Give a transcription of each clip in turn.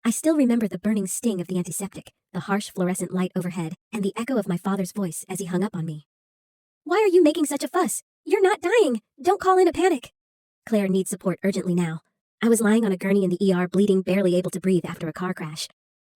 I still remember the burning sting of the antiseptic, the harsh fluorescent light overhead, and the echo of my father's voice as he hung up on me. "Why are you making such a fuss? You're not dying. Don't call in a panic." "Claire needs support urgently now." I was lying on a gurney in the ER, bleeding, barely able to breathe after a car crash.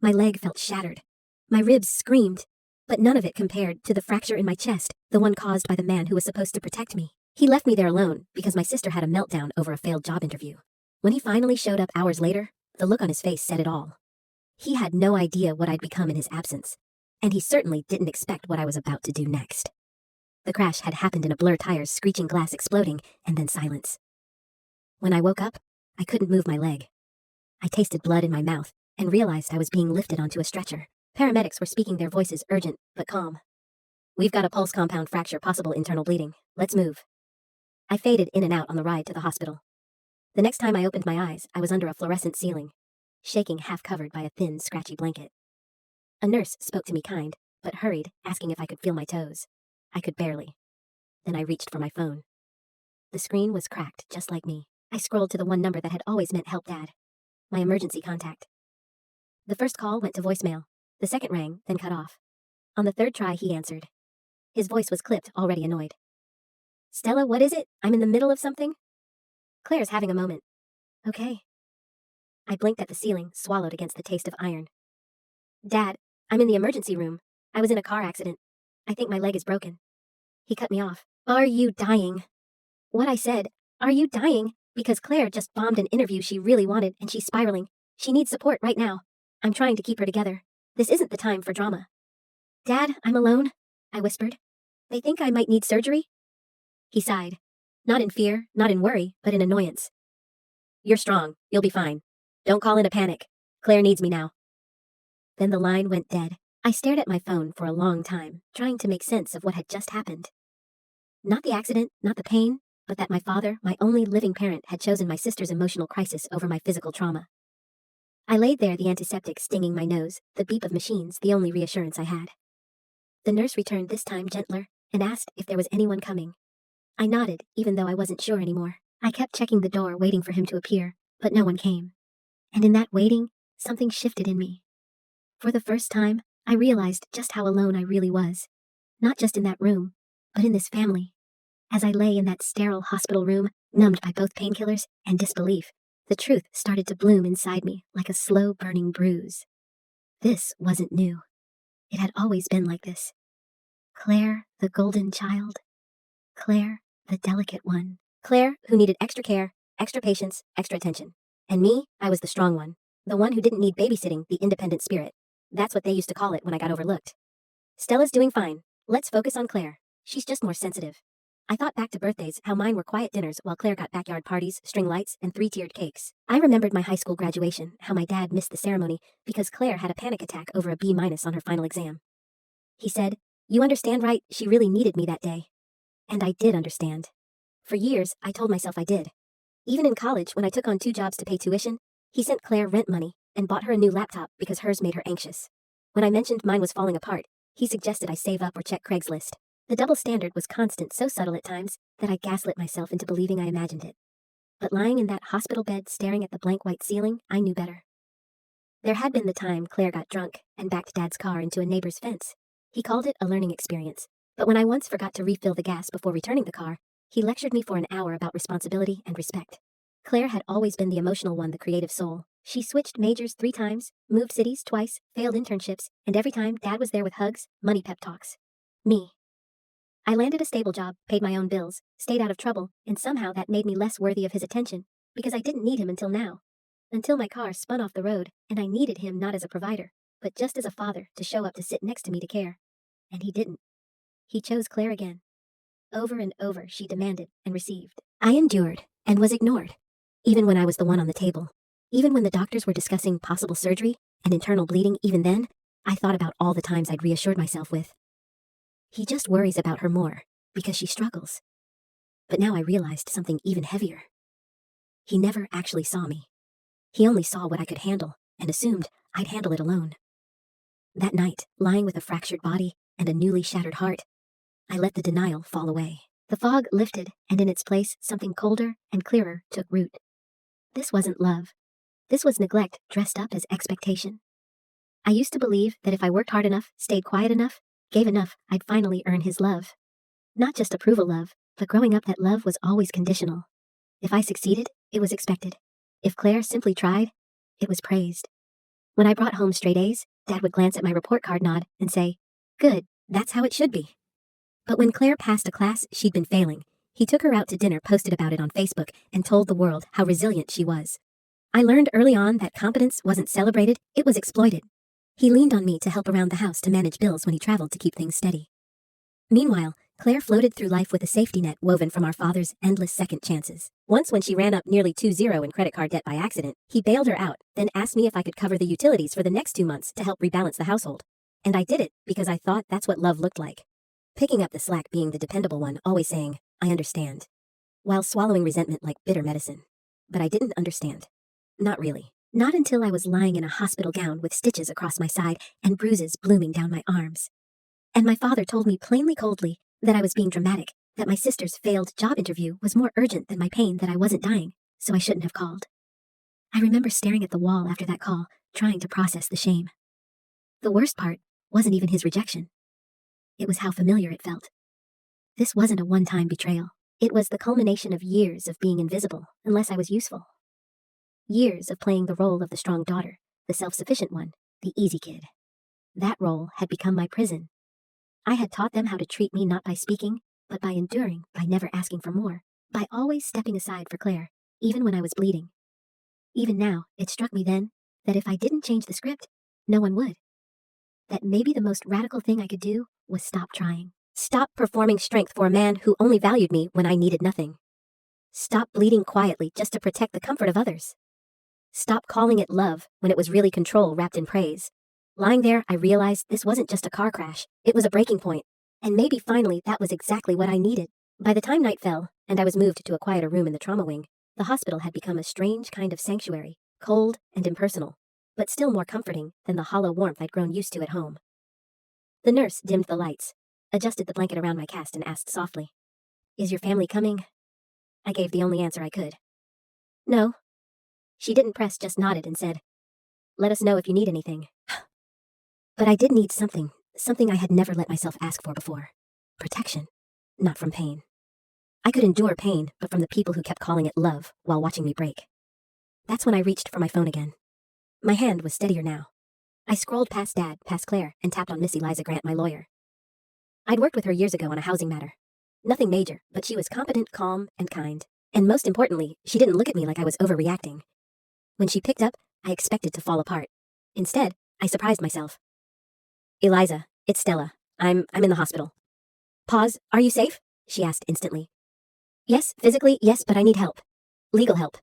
My leg felt shattered. My ribs screamed. But none of it compared to the fracture in my chest, the one caused by the man who was supposed to protect me. He left me there alone because my sister had a meltdown over a failed job interview. When he finally showed up hours later, the look on his face said it all. He had no idea what I'd become in his absence, and he certainly didn't expect what I was about to do next. The crash had happened in a blur, tires screeching, glass exploding, and then silence. When I woke up, I couldn't move my leg. I tasted blood in my mouth and realized I was being lifted onto a stretcher. Paramedics were speaking, their voices urgent but calm. "We've got a pulse compound fracture, possible internal bleeding. Let's move." I faded in and out on the ride to the hospital. The next time I opened my eyes, I was under a fluorescent ceiling, shaking, half covered by a thin, scratchy blanket. A nurse spoke to me kind, but hurried, asking if I could feel my toes. I could barely. Then I reached for my phone. The screen was cracked, just like me. I scrolled to the one number that had always meant help, Dad. My emergency contact. The first call went to voicemail. The second rang, then cut off. On the third try, he answered. His voice was clipped, already annoyed. "Stella, what is it? I'm in the middle of something." "Claire's having a moment." "Okay." I blinked at the ceiling, swallowed against the taste of iron. "Dad, I'm in the emergency room. I was in a car accident. I think my leg is broken." He cut me off. "Are you dying?" What I said, "Are you dying?" Because Claire just bombed an interview she really wanted and she's spiraling. She needs support right now. I'm trying to keep her together. This isn't the time for drama. "Dad, I'm alone," I whispered. "They think I might need surgery." He sighed. Not in fear, not in worry, but in annoyance. "You're strong. You'll be fine. Don't call in a panic. Claire needs me now." Then the line went dead. I stared at my phone for a long time, trying to make sense of what had just happened. Not the accident, not the pain, but that my father, my only living parent, had chosen my sister's emotional crisis over my physical trauma. I laid there, the antiseptic stinging my nose, the beep of machines the only reassurance I had. The nurse returned, this time gentler, and asked if there was anyone coming. I nodded, even though I wasn't sure anymore. I kept checking the door, waiting for him to appear, but no one came. And in that waiting, something shifted in me. For the first time, I realized just how alone I really was. Not just in that room, but in this family. As I lay in that sterile hospital room, numbed by both painkillers and disbelief, the truth started to bloom inside me like a slow-burning bruise. This wasn't new. It had always been like this. Claire, the golden child. Claire, the delicate one. Claire, who needed extra care, extra patience, extra attention. And me, I was the strong one. The one who didn't need babysitting, the independent spirit. That's what they used to call it when I got overlooked. "Stella's doing fine. Let's focus on Claire. She's just more sensitive." I thought back to birthdays, how mine were quiet dinners while Claire got backyard parties, string lights, and 3-tiered cakes. I remembered my high school graduation, how my dad missed the ceremony because Claire had a panic attack over a B- on her final exam. He said, "You understand, right? She really needed me that day." And I did understand. For years, I told myself I did. Even in college, when I took on 2 jobs to pay tuition, he sent Claire rent money and bought her a new laptop because hers made her anxious. When I mentioned mine was falling apart, he suggested I save up or check Craigslist. The double standard was constant, so subtle at times that I gaslit myself into believing I imagined it. But lying in that hospital bed staring at the blank white ceiling, I knew better. There had been the time Claire got drunk and backed Dad's car into a neighbor's fence. He called it a learning experience. But when I once forgot to refill the gas before returning the car, he lectured me for an hour about responsibility and respect. Claire had always been the emotional one, the creative soul. She switched majors 3 times, moved cities twice, failed internships, and every time Dad was there with hugs, money, pep talks. Me. I landed a stable job, paid my own bills, stayed out of trouble, and somehow that made me less worthy of his attention, because I didn't need him until now. Until my car spun off the road, and I needed him not as a provider, but just as a father to show up, to sit next to me, to care. And he didn't. He chose Claire again. Over and over, she demanded and received. I endured and was ignored, even when I was the one on the table. Even when the doctors were discussing possible surgery and internal bleeding, even then, I thought about all the times I'd reassured myself with, "He just worries about her more, because she struggles." But now I realized something even heavier. He never actually saw me. He only saw what I could handle, and assumed I'd handle it alone. That night, lying with a fractured body and a newly shattered heart, I let the denial fall away. The fog lifted, and in its place, something colder and clearer took root. This wasn't love. This was neglect dressed up as expectation. I used to believe that if I worked hard enough, stayed quiet enough, gave enough, I'd finally earn his love. Not just approval love, but growing up that love was always conditional. If I succeeded, it was expected. If Claire simply tried, it was praised. When I brought home straight A's, Dad would glance at my report card, nod, and say, "Good, that's how it should be." But when Claire passed a class she'd been failing, he took her out to dinner, posted about it on Facebook, and told the world how resilient she was. I learned early on that competence wasn't celebrated, it was exploited. He leaned on me to help around the house to manage bills when he traveled to keep things steady. Meanwhile, Claire floated through life with a safety net woven from our father's endless second chances. Once when she ran up nearly 2-0 in credit card debt by accident, he bailed her out, then asked me if I could cover the utilities for the next 2 months to help rebalance the household. And I did it because I thought that's what love looked like. Picking up the slack, being the dependable one, always saying, "I understand," while swallowing resentment like bitter medicine. But I didn't understand. Not really. Not until I was lying in a hospital gown with stitches across my side and bruises blooming down my arms. And my father told me plainly, coldly, that I was being dramatic, that my sister's failed job interview was more urgent than my pain, that I wasn't dying, so I shouldn't have called. I remember staring at the wall after that call, trying to process the shame. The worst part wasn't even his rejection. It was how familiar it felt. This wasn't a one-time betrayal. It was the culmination of years of being invisible, unless I was useful. Years of playing the role of the strong daughter, the self-sufficient one, the easy kid. That role had become my prison. I had taught them how to treat me not by speaking, but by enduring, by never asking for more, by always stepping aside for Claire, even when I was bleeding. Even now, it struck me then that if I didn't change the script, no one would. That maybe the most radical thing I could do was stop trying. Stop performing strength for a man who only valued me when I needed nothing. Stop bleeding quietly just to protect the comfort of others. Stop calling it love when it was really control wrapped in praise. Lying there, I realized this wasn't just a car crash, it was a breaking point. And maybe finally that was exactly what I needed. By the time night fell, and I was moved to a quieter room in the trauma wing, the hospital had become a strange kind of sanctuary, cold and impersonal, but still more comforting than the hollow warmth I'd grown used to at home. The nurse dimmed the lights, adjusted the blanket around my cast, and asked softly, "Is your family coming?" I gave the only answer I could. "No." She didn't press, just nodded and said, "Let us know if you need anything." But I did need something I had never let myself ask for before. Protection, not from pain. I could endure pain, but from the people who kept calling it love while watching me break. That's when I reached for my phone again. My hand was steadier now. I scrolled past Dad, past Claire, and tapped on Miss Eliza Grant, my lawyer. I'd worked with her years ago on a housing matter. Nothing major, but she was competent, calm, and kind. And most importantly, she didn't look at me like I was overreacting. When she picked up, I expected to fall apart. Instead, I surprised myself. "Eliza, it's Stella. I'm in the hospital." Pause. "Are you safe?" she asked instantly. "Yes, physically, yes, but I need help. Legal help."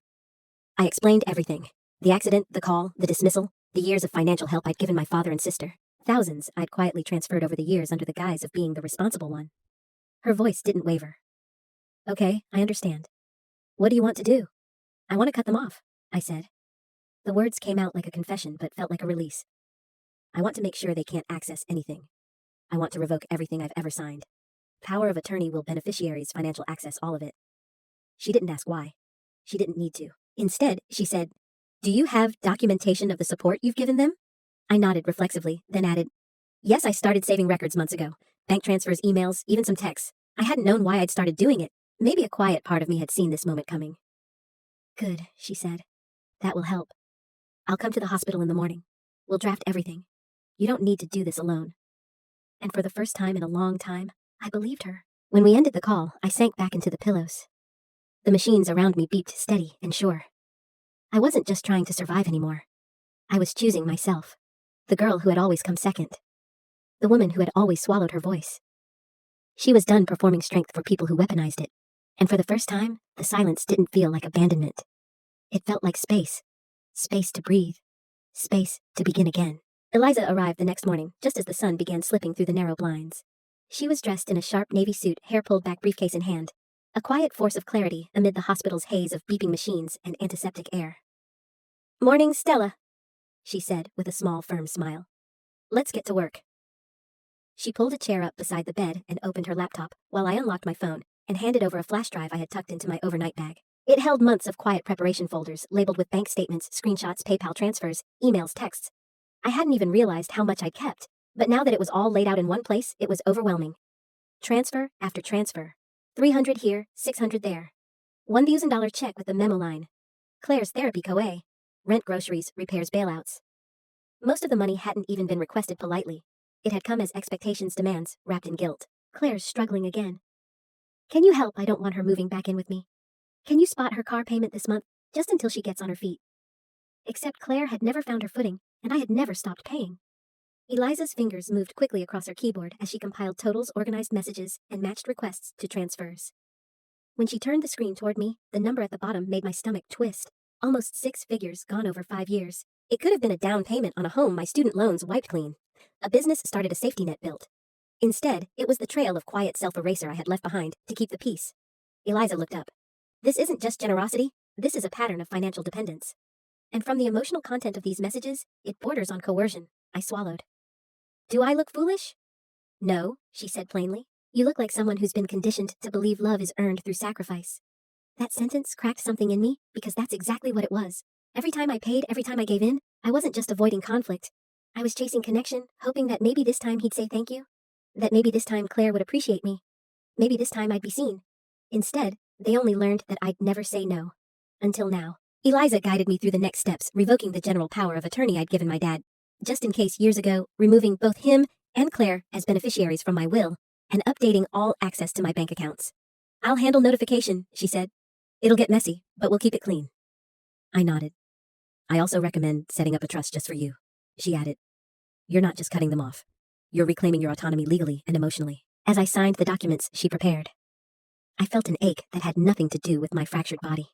I explained everything. The accident, the call, the dismissal, the years of financial help I'd given my father and sister. Thousands I'd quietly transferred over the years under the guise of being the responsible one. Her voice didn't waver. "Okay, I understand. What do you want to do?" "I want to cut them off," I said. The words came out like a confession, but felt like a release. "I want to make sure they can't access anything. I want to revoke everything I've ever signed. Power of attorney will beneficiaries financial access, all of it." She didn't ask why. She didn't need to. Instead, she said, "Do you have documentation of the support you've given them?" I nodded reflexively, then added, "Yes, I started saving records months ago. Bank transfers, emails, even some texts. I hadn't known why I'd started doing it. Maybe a quiet part of me had seen this moment coming." "Good," she said. "That will help. I'll come to the hospital in the morning. We'll draft everything. You don't need to do this alone." And for the first time in a long time, I believed her. When we ended the call, I sank back into the pillows. The machines around me beeped steady and sure. I wasn't just trying to survive anymore. I was choosing myself. The girl who had always come second. The woman who had always swallowed her voice. She was done performing strength for people who weaponized it. And for the first time, the silence didn't feel like abandonment. It felt like space. Space to breathe. Space to begin again. Eliza arrived the next morning, just as the sun began slipping through the narrow blinds. She was dressed in a sharp navy suit, hair pulled back, briefcase in hand. A quiet force of clarity amid the hospital's haze of beeping machines and antiseptic air. "Morning, Stella," she said with a small, firm smile. "Let's get to work." She pulled a chair up beside the bed and opened her laptop, while I unlocked my phone and handed over a flash drive I had tucked into my overnight bag. It held months of quiet preparation folders labeled with bank statements, screenshots, PayPal transfers, emails, texts. I hadn't even realized how much I'd kept, but now that it was all laid out in one place, it was overwhelming. Transfer after transfer. 300 here, 600 there. $1,000 check with the memo line. Claire's therapy co-A. Rent, groceries, repairs, bailouts. Most of the money hadn't even been requested politely. It had come as expectations demands, wrapped in guilt. Claire's struggling again. Can you help? I don't want her moving back in with me. Can you spot her car payment this month, just until she gets on her feet? Except Claire had never found her footing, and I had never stopped paying. Eliza's fingers moved quickly across her keyboard as she compiled totals, organized messages, and matched requests to transfers. When she turned the screen toward me, the number at the bottom made my stomach twist. Almost 6 figures gone over 5 years. It could have been a down payment on a home my student loans wiped clean. A business started a safety net built. Instead, it was the trail of quiet self-eraser I had left behind to keep the peace. Eliza looked up. This isn't just generosity, this is a pattern of financial dependence. And from the emotional content of these messages, it borders on coercion. I swallowed. Do I look foolish? No, she said plainly. You look like someone who's been conditioned to believe love is earned through sacrifice. That sentence cracked something in me, because that's exactly what it was. Every time I paid, every time I gave in, I wasn't just avoiding conflict. I was chasing connection, hoping that maybe this time he'd say thank you. That maybe this time Claire would appreciate me. Maybe this time I'd be seen. Instead, they only learned that I'd never say no. Until now. Eliza guided me through the next steps, revoking the general power of attorney I'd given my dad, just in case years ago, removing both him and Claire as beneficiaries from my will, and updating all access to my bank accounts. I'll handle notification, she said. It'll get messy, but we'll keep it clean. I nodded. I also recommend setting up a trust just for you, she added. You're not just cutting them off. You're reclaiming your autonomy legally and emotionally. As I signed the documents she prepared, I felt an ache that had nothing to do with my fractured body.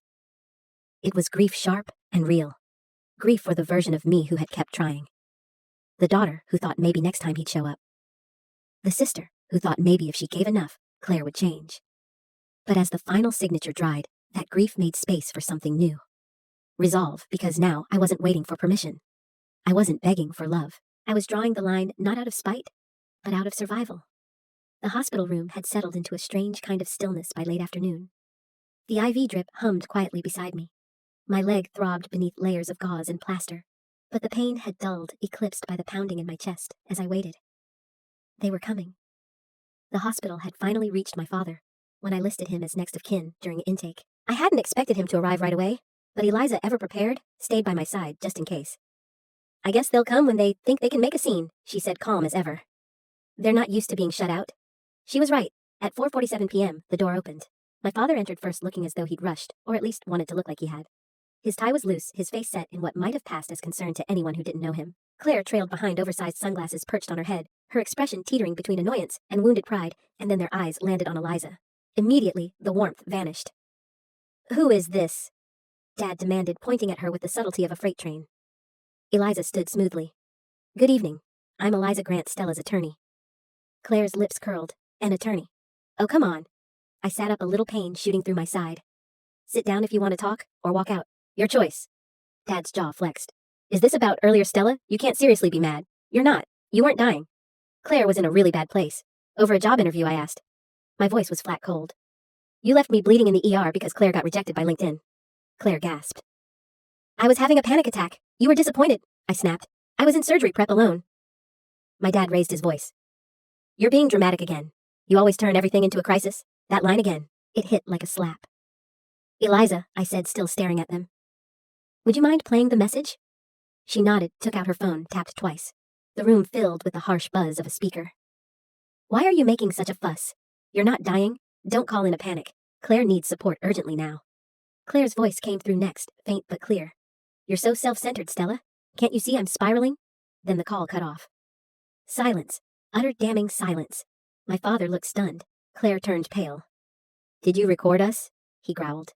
It was grief sharp and real. Grief for the version of me who had kept trying. The daughter who thought maybe next time he'd show up. The sister who thought maybe if she gave enough, Claire would change. But as the final signature dried, that grief made space for something new. Resolve, because now I wasn't waiting for permission. I wasn't begging for love. I was drawing the line not out of spite, but out of survival. The hospital room had settled into a strange kind of stillness by late afternoon. The IV drip hummed quietly beside me. My leg throbbed beneath layers of gauze and plaster, but the pain had dulled, eclipsed by the pounding in my chest as I waited. They were coming. The hospital had finally reached my father when I listed him as next of kin during intake. I hadn't expected him to arrive right away, but Eliza, ever prepared, stayed by my side just in case. I guess they'll come when they think they can make a scene, she said, calm as ever. They're not used to being shut out. She was right. At 4:47 p.m., the door opened. My father entered first, looking as though he'd rushed, or at least wanted to look like he had. His tie was loose, his face set in what might have passed as concern to anyone who didn't know him. Claire trailed behind, oversized sunglasses perched on her head, her expression teetering between annoyance and wounded pride, and then their eyes landed on Eliza. Immediately, the warmth vanished. Who is this? Dad demanded, pointing at her with the subtlety of a freight train. Eliza stood smoothly. Good evening. I'm Eliza Grant, Stella's attorney. Claire's lips curled. An attorney. Oh, come on. I sat up, a little pain shooting through my side. Sit down if you want to talk, or walk out. Your choice. Dad's jaw flexed. Is this about earlier, Stella? You can't seriously be mad. You're not. You weren't dying. Claire was in a really bad place. Over a job interview, I asked. My voice was flat cold. You left me bleeding in the ER because Claire got rejected by LinkedIn. Claire gasped. I was having a panic attack. You were disappointed, I snapped. I was in surgery prep alone. My dad raised his voice. You're being dramatic again. You always turn everything into a crisis. That line again. It hit like a slap. Eliza, I said, still staring at them. Would you mind playing the message? She nodded, took out her phone, tapped twice. The room filled with the harsh buzz of a speaker. Why are you making such a fuss? You're not dying. Don't call in a panic. Claire needs support urgently now. Claire's voice came through next, faint but clear. You're so self-centered, Stella. Can't you see I'm spiraling? Then the call cut off. Silence. Utter damning silence. My father looked stunned. Claire turned pale. Did you record us? He growled.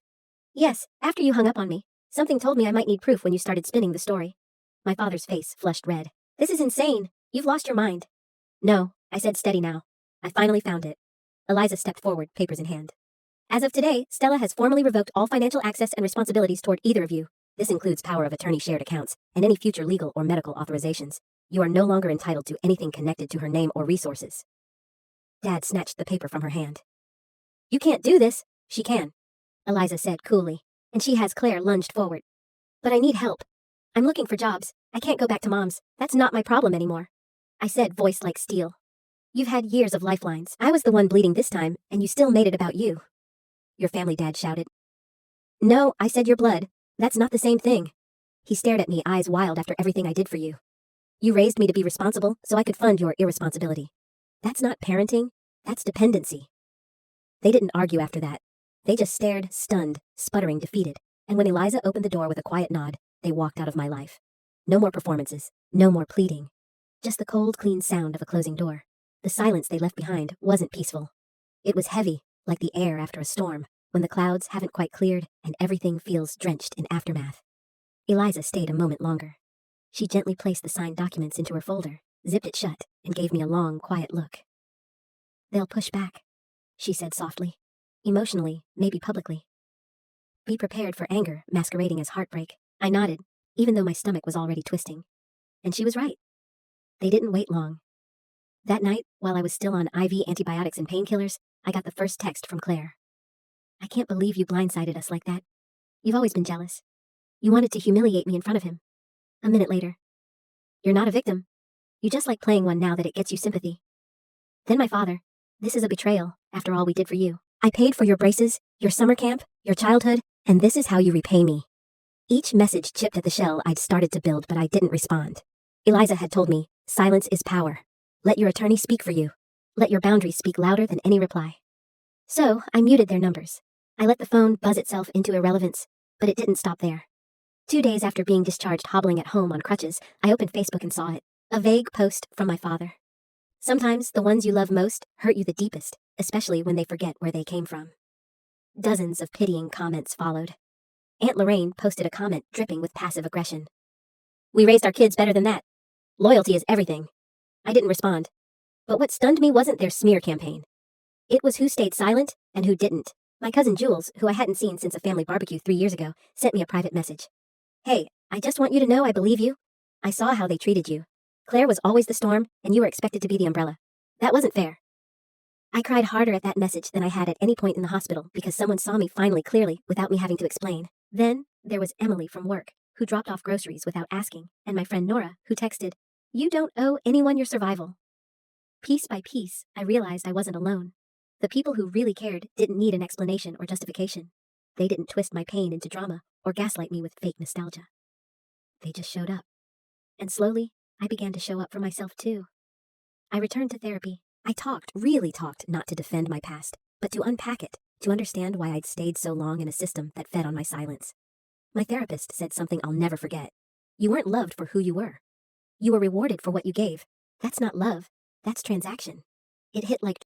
Yes, after you hung up on me. Something told me I might need proof when you started spinning the story. My father's face flushed red. This is insane. You've lost your mind. No, I said, steady now. I finally found it. Eliza stepped forward, papers in hand. As of today, Stella has formally revoked all financial access and responsibilities toward either of you. This includes power of attorney shared accounts and any future legal or medical authorizations. You are no longer entitled to anything connected to her name or resources. Dad snatched the paper from her hand. You can't do this. She can, Eliza said coolly. And she has Claire lunged forward. But I need help. I'm looking for jobs. I can't go back to mom's. That's not my problem anymore. I said, voice like steel. You've had years of lifelines. I was the one bleeding this time, and you still made it about you. Your family, Dad shouted. No, I said your blood. That's not the same thing. He stared at me, eyes wild after everything I did for you. You raised me to be responsible so I could fund your irresponsibility. That's not parenting. That's dependency. They didn't argue after that. They just stared, stunned, sputtering, defeated. And when Eliza opened the door with a quiet nod, they walked out of my life. No more performances. No more pleading. Just the cold, clean sound of a closing door. The silence they left behind wasn't peaceful. It was heavy, like the air after a storm, when the clouds haven't quite cleared and everything feels drenched in aftermath. Eliza stayed a moment longer. She gently placed the signed documents into her folder, zipped it shut, and gave me a long, quiet look. They'll push back, she said softly. Emotionally, maybe publicly. Be prepared for anger masquerading as heartbreak. I nodded, even though my stomach was already twisting. And she was right. They didn't wait long. That night, while I was still on IV antibiotics and painkillers, I got the first text from Claire. I can't believe you blindsided us like that. You've always been jealous. You wanted to humiliate me in front of him. A minute later. You're not a victim. You just like playing one now that it gets you sympathy. Then my father. This is a betrayal, after all we did for you. I paid for your braces, your summer camp, your childhood, and this is how you repay me. Each message chipped at the shell I'd started to build, but I didn't respond. Eliza had told me, silence is power. Let your attorney speak for you. Let your boundaries speak louder than any reply. So, I muted their numbers. I let the phone buzz itself into irrelevance, but it didn't stop there. 2 days after being discharged hobbling at home on crutches, I opened Facebook and saw it. A vague post from my father. Sometimes the ones you love most hurt you the deepest, especially when they forget where they came from. Dozens of pitying comments followed. Aunt Lorraine posted a comment dripping with passive aggression. We raised our kids better than that. Loyalty is everything. I didn't respond. But what stunned me wasn't their smear campaign. It was who stayed silent and who didn't. My cousin Jules, who I hadn't seen since a family barbecue 3 years ago, sent me a private message. Hey, I just want you to know I believe you. I saw how they treated you. Claire was always the storm, and you were expected to be the umbrella. That wasn't fair. I cried harder at that message than I had at any point in the hospital because someone saw me finally clearly without me having to explain. Then, there was Emily from work, who dropped off groceries without asking, and my friend Nora, who texted, You don't owe anyone your survival. Piece by piece, I realized I wasn't alone. The people who really cared didn't need an explanation or justification. They didn't twist my pain into drama or gaslight me with fake nostalgia. They just showed up. And slowly, I began to show up for myself too. I returned to therapy. I really talked not to defend my past, but to unpack it, to understand why I'd stayed so long in a system that fed on my silence. My therapist said something I'll never forget. You weren't loved for who you were. You were rewarded for what you gave. That's not love. That's transaction. It hit like